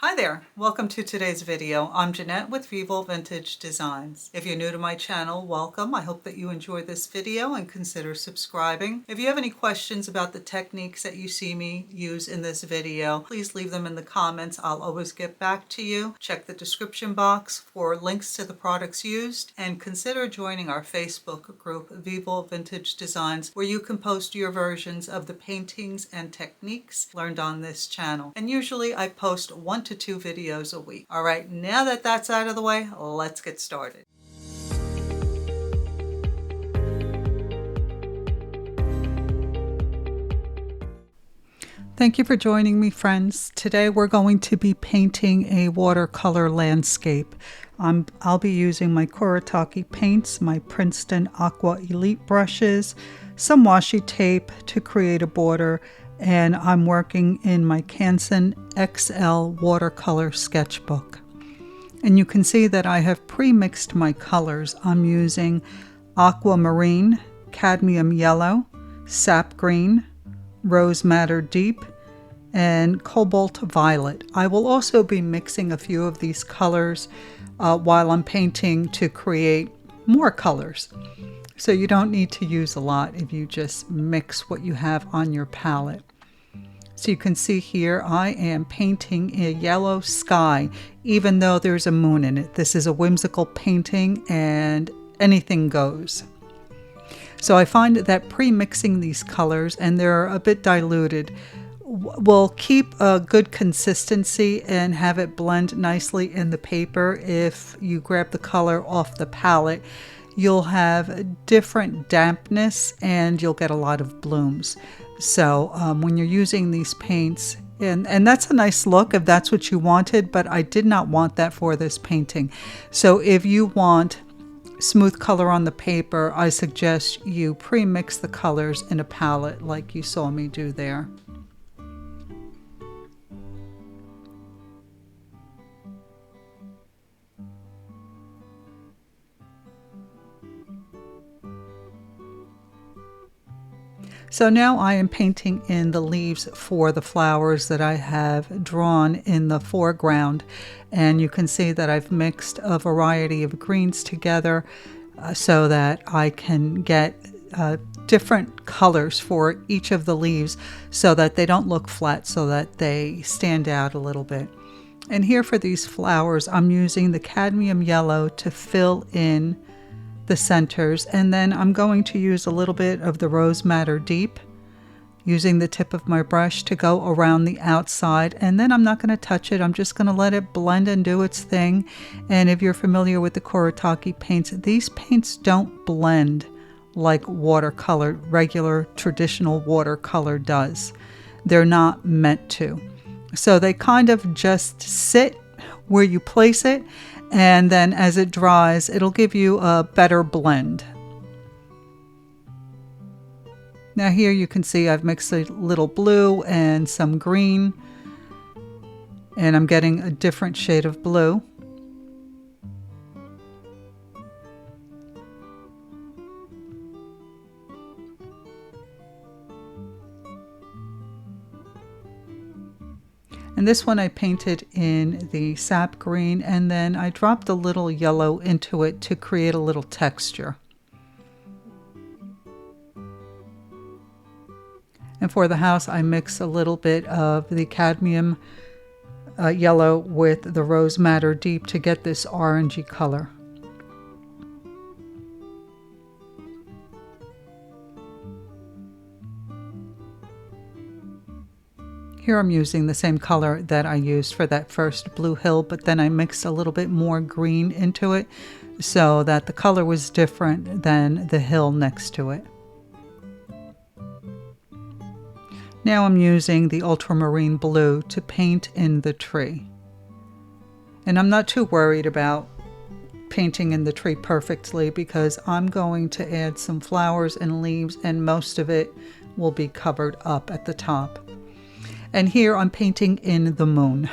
Hi there, welcome to today's video. I'm Jeanette with Vivo Vintage Designs. If you're new to my channel, welcome. I hope that you enjoyed this video and consider subscribing. If you have any questions about the techniques that you see me use in this video, please leave them in the comments. I'll always get back to you. Check the description box for links to the products used and consider joining our Facebook group, Vivo Vintage Designs, where you can post your versions of the paintings and techniques learned on this channel. And usually I post 1 to 2 videos a week. All right, now that that's out of the way, let's get started. Thank you for joining me, friends. Today we're going to be painting a watercolor landscape. I'll be using my Kuretake paints, my Princeton Aqua Elite brushes, some washi tape to create a border, and I'm working in my Canson XL watercolor sketchbook. And you can see that I have pre-mixed my colors. I'm using aquamarine, cadmium yellow, sap green, rose madder deep, and cobalt violet. I will also be mixing a few of these colors while I'm painting to create more colors. So you don't need to use a lot if you just mix what you have on your palette. So you can see here I am painting a yellow sky, even though there's a moon in it. This is a whimsical painting and anything goes. So I find that pre-mixing these colors, and they're a bit diluted, will keep a good consistency and have it blend nicely in the paper. If you grab the color off the palette, you'll have different dampness and you'll get a lot of blooms. So when you're using these paints, and that's a nice look if that's what you wanted, but I did not want that for this painting. So if you want smooth color on the paper, I suggest you pre-mix the colors in a palette like you saw me do there. So now I am painting in the leaves for the flowers that I have drawn in the foreground, and you can see that I've mixed a variety of greens together so that I can get different colors for each of the leaves so that they don't look flat, so that they stand out a little bit. And here for these flowers, I'm using the cadmium yellow to fill in the centers, and then I'm going to use a little bit of the rose madder deep, using the tip of my brush to go around the outside, and then I'm not going to touch it. I'm just going to let it blend and do its thing. And if you're familiar with the Kuretake paints, these paints don't blend like watercolor, regular traditional watercolor does. They're not meant to. So they kind of just sit where you place it, and then as it dries, it'll give you a better blend. Now here you can see I've mixed a little blue and some green, and I'm getting a different shade of blue. And this one I painted in the sap green, and then I dropped a little yellow into it to create a little texture. And for the house, I mix a little bit of the cadmium yellow with the rose madder deep to get this orangey color. Here I'm using the same color that I used for that first blue hill, but then I mixed a little bit more green into it so that the color was different than the hill next to it. Now I'm using the ultramarine blue to paint in the tree. And I'm not too worried about painting in the tree perfectly because I'm going to add some flowers and leaves, and most of it will be covered up at the top. And here I'm painting in the moon.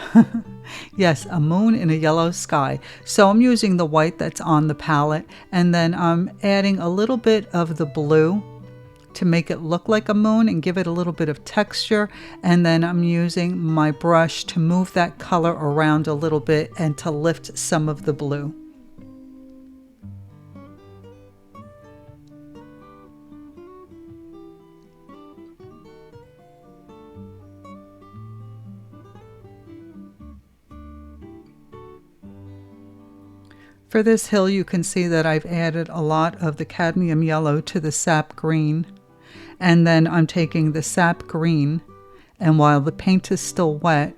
Yes, a moon in a yellow sky. So I'm using the white that's on the palette, and then I'm adding a little bit of the blue to make it look like a moon and give it a little bit of texture. And then I'm using my brush to move that color around a little bit and to lift some of the blue. For this hill, you can see that I've added a lot of the cadmium yellow to the sap green. And then I'm taking the sap green, and while the paint is still wet,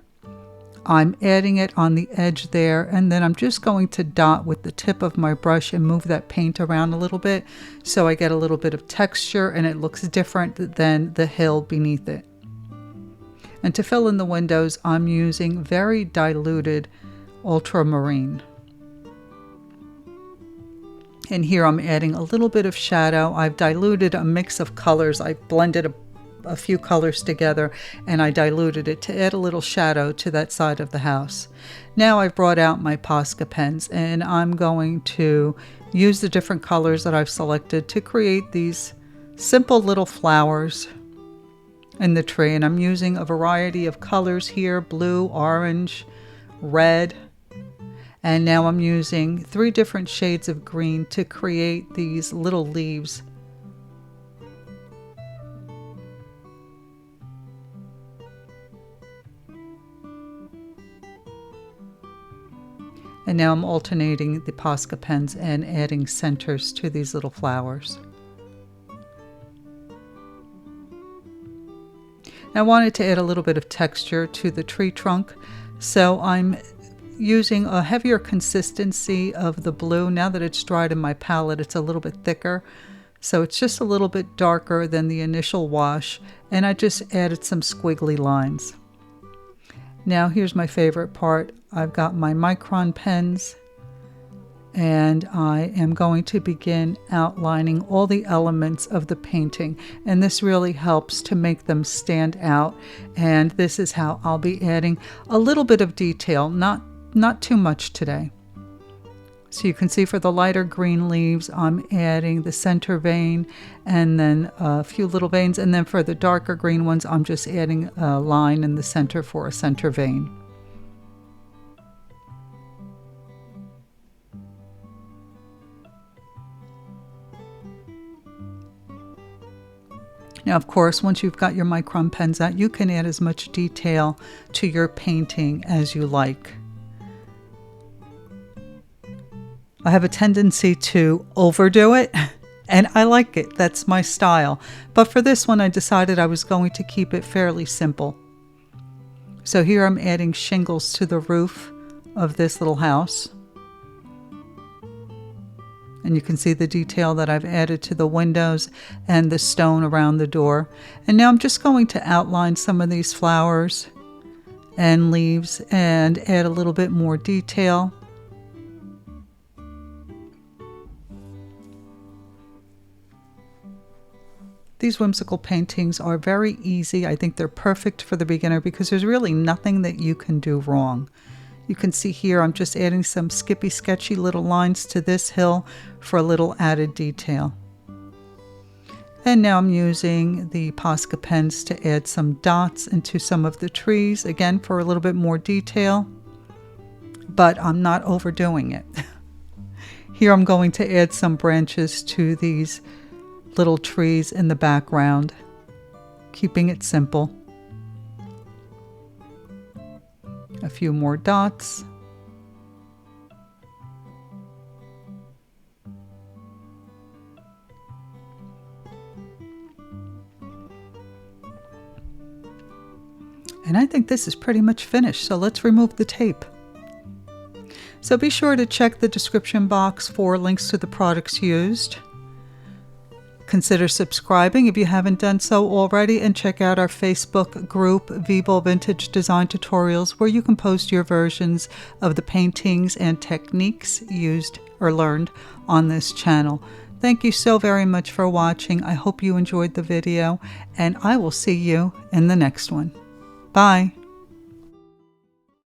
I'm adding it on the edge there, and then I'm just going to dot with the tip of my brush and move that paint around a little bit so I get a little bit of texture and it looks different than the hill beneath it. And to fill in the windows, I'm using very diluted ultramarine. And here I'm adding a little bit of shadow. I've diluted a mix of colors. I blended a few colors together and I diluted it to add a little shadow to that side of the house. Now I've brought out my Posca pens and I'm going to use the different colors that I've selected to create these simple little flowers in the tree. And I'm using a variety of colors here: blue, orange, red. And now I'm using 3 different shades of green to create these little leaves. And now I'm alternating the Posca pens and adding centers to these little flowers. I wanted to add a little bit of texture to the tree trunk, so I'm using a heavier consistency of the blue. Now that it's dried in my palette, it's a little bit thicker, so it's just a little bit darker than the initial wash, and I just added some squiggly lines. Now here's my favorite part. I've got my micron pens and I am going to begin outlining all the elements of the painting, and this really helps to make them stand out. And this is how I'll be adding a little bit of detail, not too much today. So you can see for the lighter green leaves, I'm adding the center vein and then a few little veins. And then for the darker green ones, I'm just adding a line in the center for a center vein. Now, of course, once you've got your micron pens out, you can add as much detail to your painting as you like. I have a tendency to overdo it, and I like it. That's my style. But for this one, I decided I was going to keep it fairly simple. So here I'm adding shingles to the roof of this little house. And you can see the detail that I've added to the windows and the stone around the door. And now I'm just going to outline some of these flowers and leaves and add a little bit more detail. These whimsical paintings are very easy. I think they're perfect for the beginner because there's really nothing that you can do wrong. You can see here I'm just adding some skippy sketchy little lines to this hill for a little added detail. And now I'm using the Posca pens to add some dots into some of the trees, again for a little bit more detail, but I'm not overdoing it. Here I'm going to add some branches to these little trees in the background, keeping it simple. A few more dots. And I think this is pretty much finished, so let's remove the tape. So be sure to check the description box for links to the products used. Consider subscribing if you haven't done so already, and check out our Facebook group, Vivo Vintage Design Tutorials, where you can post your versions of the paintings and techniques used or learned on this channel. Thank you so very much for watching. I hope you enjoyed the video, and I will see you in the next one. Bye.